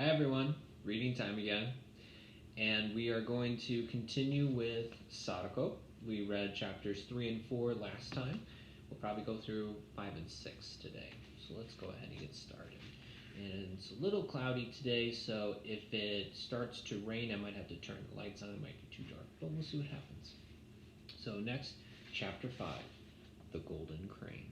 Hi everyone, reading time again. And we are going to continue with Sadako. We read chapters 3 and 4 last time. We'll probably go through 5 and 6 today. So let's go ahead and get started. And it's a little cloudy today, so if it starts to rain, I might have to turn the lights on. It might be too dark, but we'll see what happens. So next, chapter 5, The Golden Crane.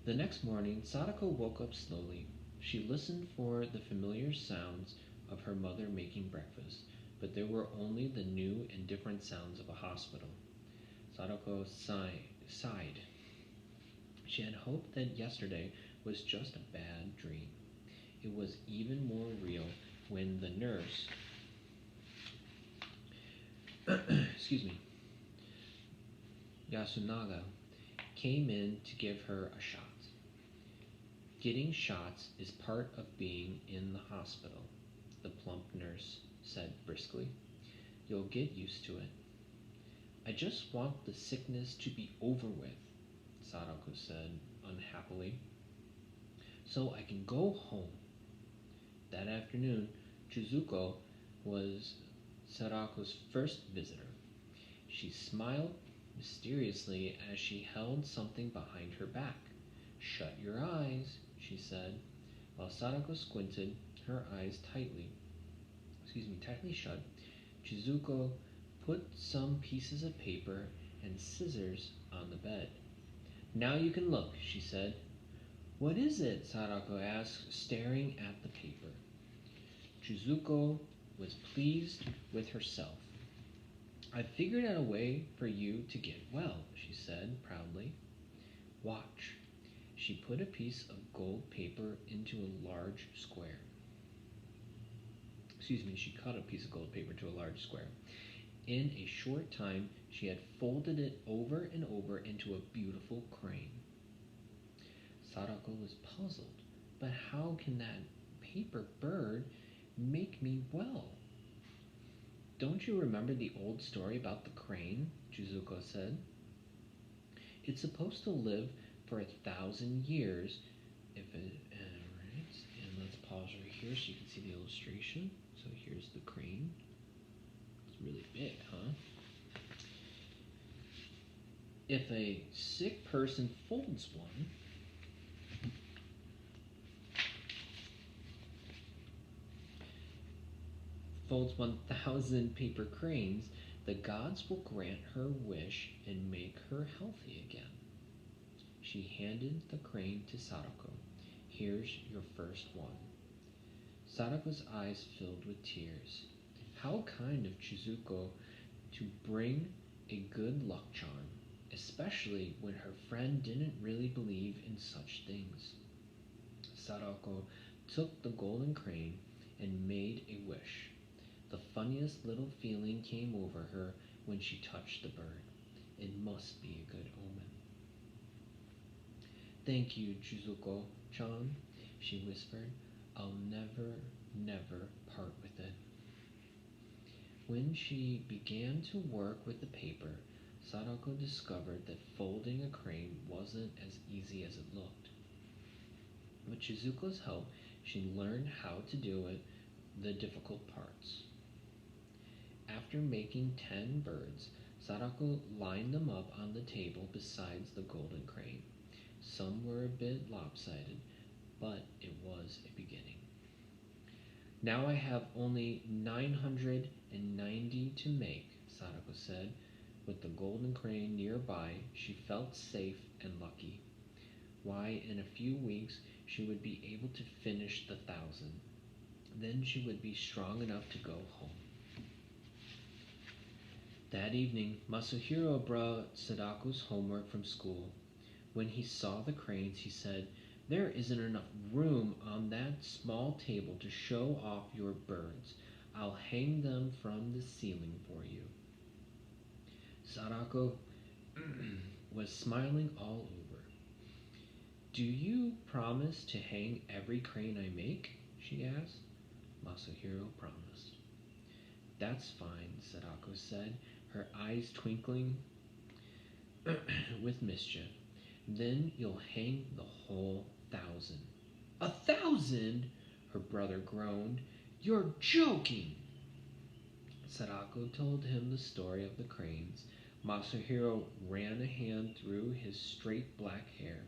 The next morning, Sadako woke up slowly. She listened for the familiar sounds of her mother making breakfast, but there were only the new and different sounds of a hospital. Sadako sighed. She had hoped that yesterday was just a bad dream. It was even more real when the nurse, Yasunaga, came in to give her a shot. Getting shots is part of being in the hospital, the plump nurse said briskly. You'll get used to it. I just want the sickness to be over with, Sadako said unhappily, so I can go home. That afternoon, Chizuko was Sadako's first visitor. She smiled mysteriously as she held something behind her back. Shut your eyes, she said, while Sadako squinted, her eyes tightly shut. Chizuko put some pieces of paper and scissors on the bed. Now you can look, she said. What is it? Sadako asked, staring at the paper. Chizuko was pleased with herself. I figured out a way for you to get well, she said proudly. Watch. She put a piece of gold paper into a large square. She cut a piece of gold paper to a large square. In a short time, she had folded it over and over into a beautiful crane. Sadako was puzzled. But how can that paper bird make me well? Don't you remember the old story about the crane? Chizuko said. It's supposed to live for 1,000 years. And let's pause right here so you can see the illustration. So here's the crane. It's really big, huh? If a sick person folds 1,000 paper cranes, the gods will grant her wish and make her healthy again. She handed the crane to Sadako. Here's your first one. Sadako's eyes filled with tears. How kind of Chizuko to bring a good luck charm, especially when her friend didn't really believe in such things. Sadako took the golden crane and made a wish. The funniest little feeling came over her when she touched the bird. It must be a good omen. Thank you, Chizuko-chan, she whispered. I'll never part with it. When she began to work with the paper, Sadako discovered that folding a crane wasn't as easy as it looked. With Chizuko's help, she learned how to do it, the difficult parts. After making 10 birds, Sadako lined them up on the table besides the golden crane. Some were a bit lopsided, but it was a beginning. Now I have only 990 to make, Sadako said. With the golden crane nearby, she felt safe and lucky. Why, in a few weeks, she would be able to finish the 1,000. Then she would be strong enough to go home. That evening, Masahiro brought Sadako's homework from school. When he saw the cranes, he said, There isn't enough room on that small table to show off your birds. I'll hang them from the ceiling for you. Sadako was smiling all over. Do you promise to hang every crane I make? She asked. Masahiro promised. That's fine, Sadako said, her eyes twinkling with mischief. Then you'll hang the whole 1,000. 1,000? Her brother groaned. You're joking! Sadako told him the story of the cranes. Masahiro ran a hand through his straight black hair.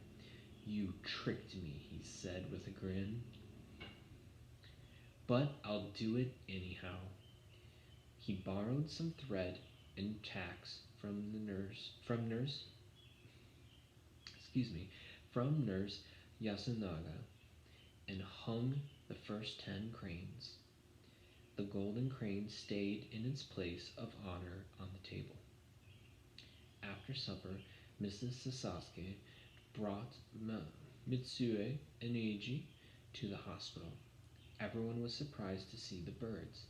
You tricked me, he said with a grin. But I'll do it anyhow. He borrowed some thread and tacks from nurse Yasunaga, and hung the first 10 cranes. The golden crane stayed in its place of honor on the table. After supper, Mrs. Sasaki brought Mitsue and Eiji to the hospital. Everyone was surprised to see the birds.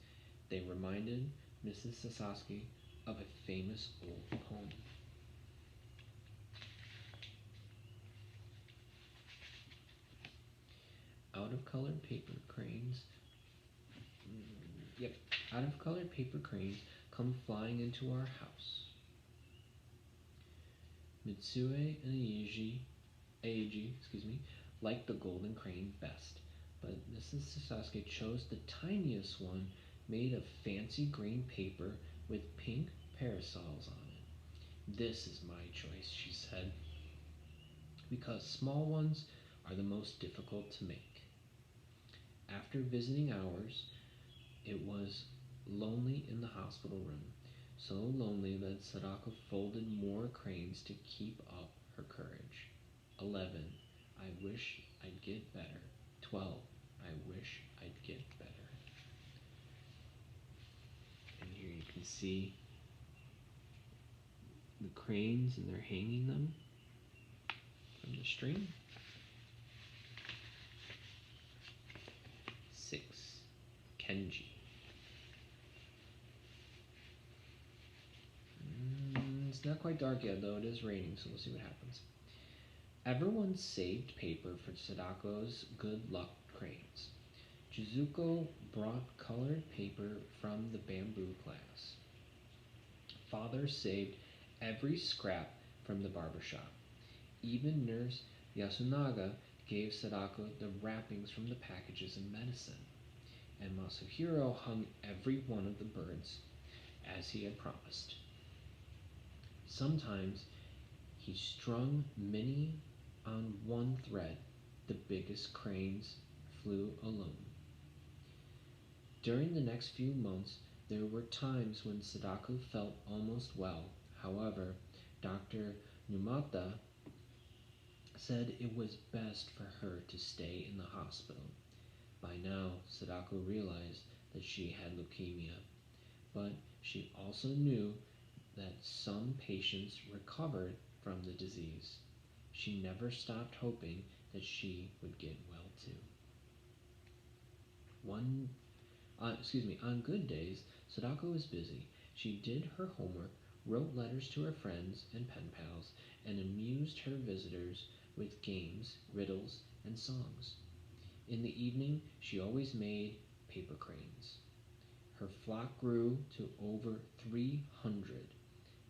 They reminded Mrs. Sasaki of a famous old poem. Out of colored paper cranes come flying into our house. Mitsue and Eiji, liked the golden crane best, but Mrs. Sasaki chose the tiniest one made of fancy green paper with pink parasols on it. This is my choice, she said, because small ones are the most difficult to make. After visiting hours, it was lonely in the hospital room, so lonely that Sadako folded more cranes to keep up her courage. 11. I wish I'd get better. 12. I wish I'd get better. And here you can see the cranes, and they're hanging them from the string. 6. Kenji. It's not quite dark yet, though it is raining, so we'll see what happens. Everyone saved paper for Sadako's good luck cranes. Jizuko brought colored paper from the bamboo class. Father saved every scrap from the barber shop. Even Nurse Yasunaga gave Sadako the wrappings from the packages of medicine. And Masahiro hung every one of the birds, as he had promised. Sometimes he strung many on one thread. The biggest cranes flew alone. During the next few months, there were times when Sadako felt almost well. However, Dr. Numata said it was best for her to stay in the hospital. By now, Sadako realized that she had leukemia, but she also knew that some patients recovered from the disease. She never stopped hoping that she would get well too. On good days, Sadako was busy. She did her homework, wrote letters to her friends and pen pals, and amused her visitors with games, riddles, and songs. In the evening, she always made paper cranes. Her flock grew to over 300.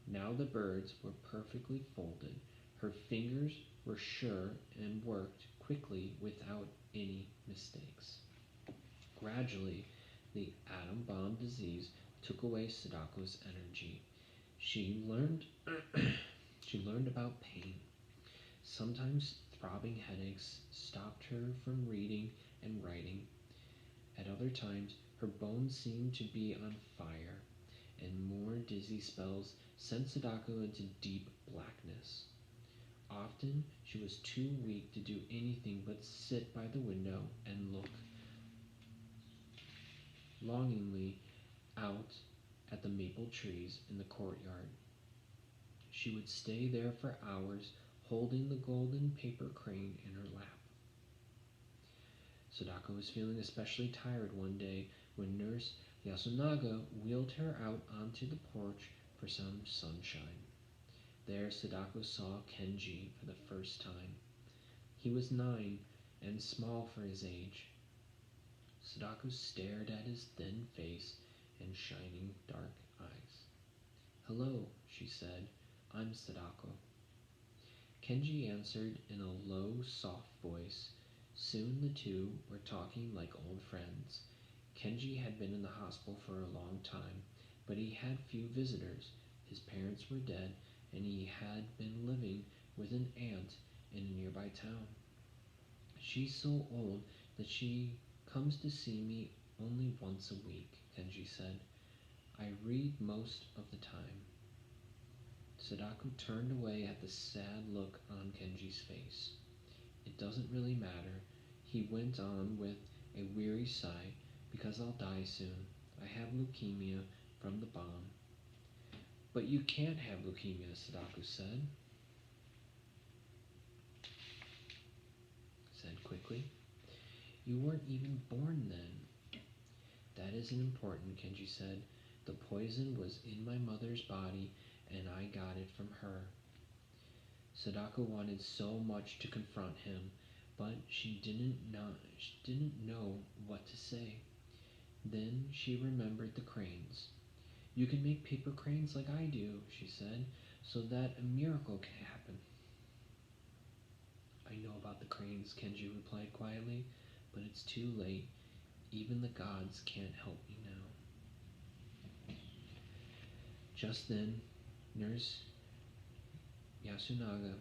Now the birds were perfectly folded. Her fingers were sure and worked quickly without any mistakes. Gradually, the atom bomb disease took away Sadako's energy. She learned about pain. Sometimes throbbing headaches stopped her from reading and writing. At other times, her bones seemed to be on fire, and more dizzy spells sent Sadako into deep blackness. Often, she was too weak to do anything but sit by the window and look longingly out at the maple trees in the courtyard. She would stay there for hours, holding the golden paper crane in her lap. Sadako was feeling especially tired one day when Nurse Yasunaga wheeled her out onto the porch for some sunshine. There, Sadako saw Kenji for the first time. He was 9 and small for his age. Sadako stared at his thin face and shining dark eyes. "Hello," she said. "I'm Sadako." Kenji answered in a low, soft voice. Soon the two were talking like old friends. Kenji had been in the hospital for a long time, but he had few visitors. His parents were dead, and he had been living with an aunt in a nearby town. She's so old that she comes to see me only once a week, Kenji said. I read most of the time. Sadako turned away at the sad look on Kenji's face. It doesn't really matter, he went on with a weary sigh, because I'll die soon. I have leukemia from the bomb. But you can't have leukemia, Sadako said quickly. You weren't even born then. That isn't important, Kenji said. The poison was in my mother's body, and I got it from her. Sadako wanted so much to confront him, but she didn't know what to say. Then she remembered the cranes. You can make paper cranes like I do, she said, so that a miracle can happen. I know about the cranes, Kenji replied quietly, but it's too late. Even the gods can't help me now. Just then, Nurse Yasunaga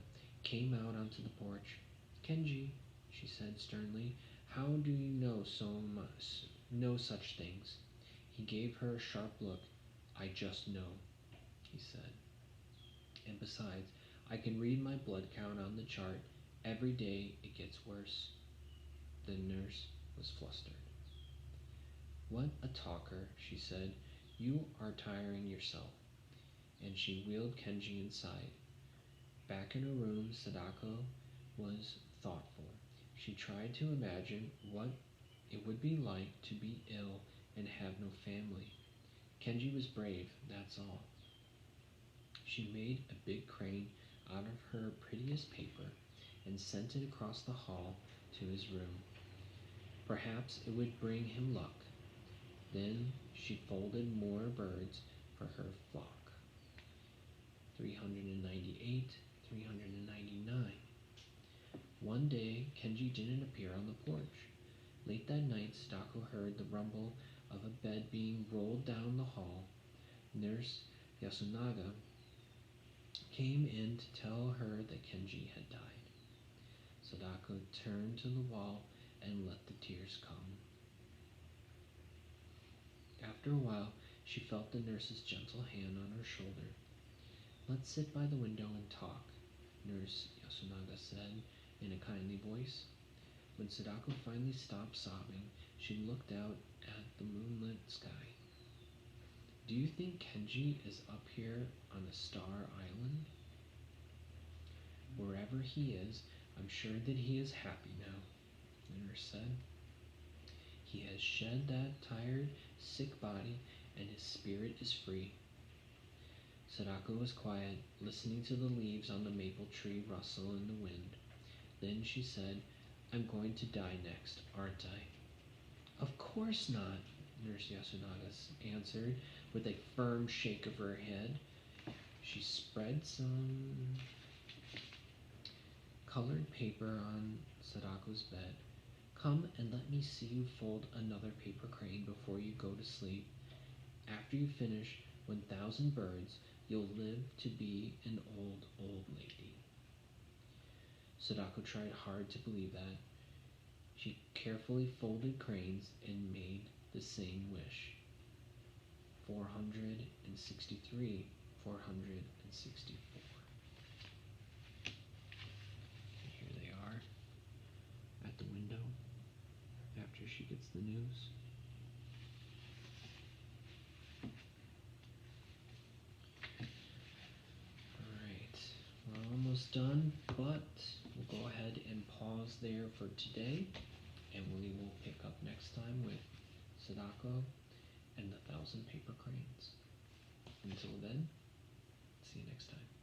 came out onto the porch. Kenji, she said sternly, how do you know such things? He gave her a sharp look. I just know, he said. And besides, I can read my blood count on the chart. Every day it gets worse. The nurse was flustered. What a talker, she said. You are tiring yourself. And she wheeled Kenji inside. Back in her room, Sadako was thoughtful. She tried to imagine what it would be like to be ill and have no family. Kenji was brave, that's all. She made a big crane out of her prettiest paper and sent it across the hall to his room. Perhaps it would bring him luck. Then she folded more birds for her flock. 398, 399. One day, Kenji didn't appear on the porch. Late that night, Sadako heard the rumble of a bed being rolled down the hall. Nurse Yasunaga came in to tell her that Kenji had died. Sadako turned to the wall and let the tears come. After a while, she felt the nurse's gentle hand on her shoulder. Let's sit by the window and talk, Nurse Yasunaga said in a kindly voice. When Sadako finally stopped sobbing, she looked out at the moonlit sky. Do you think Kenji is up here on a star island? Wherever he is, I'm sure that he is happy now, the nurse said. He has shed that tired, sick body, and his spirit is free. Sadako was quiet, listening to the leaves on the maple tree rustle in the wind. Then she said, I'm going to die next, aren't I? Of course not, Nurse Yasunaga answered with a firm shake of her head. She spread some colored paper on Sadako's bed. Come and let me see you fold another paper crane before you go to sleep. After you finish 1,000 birds, you'll live to be an old, old lady. Sadako tried hard to believe that. She carefully folded cranes and made the same wish. 463, 464. Here they are at the window after she gets the news. Alright, we're almost done, but we'll go ahead and pause there for today, and we will pick up next time with Sadako and the 1,000 paper cranes. Until then, see you next time.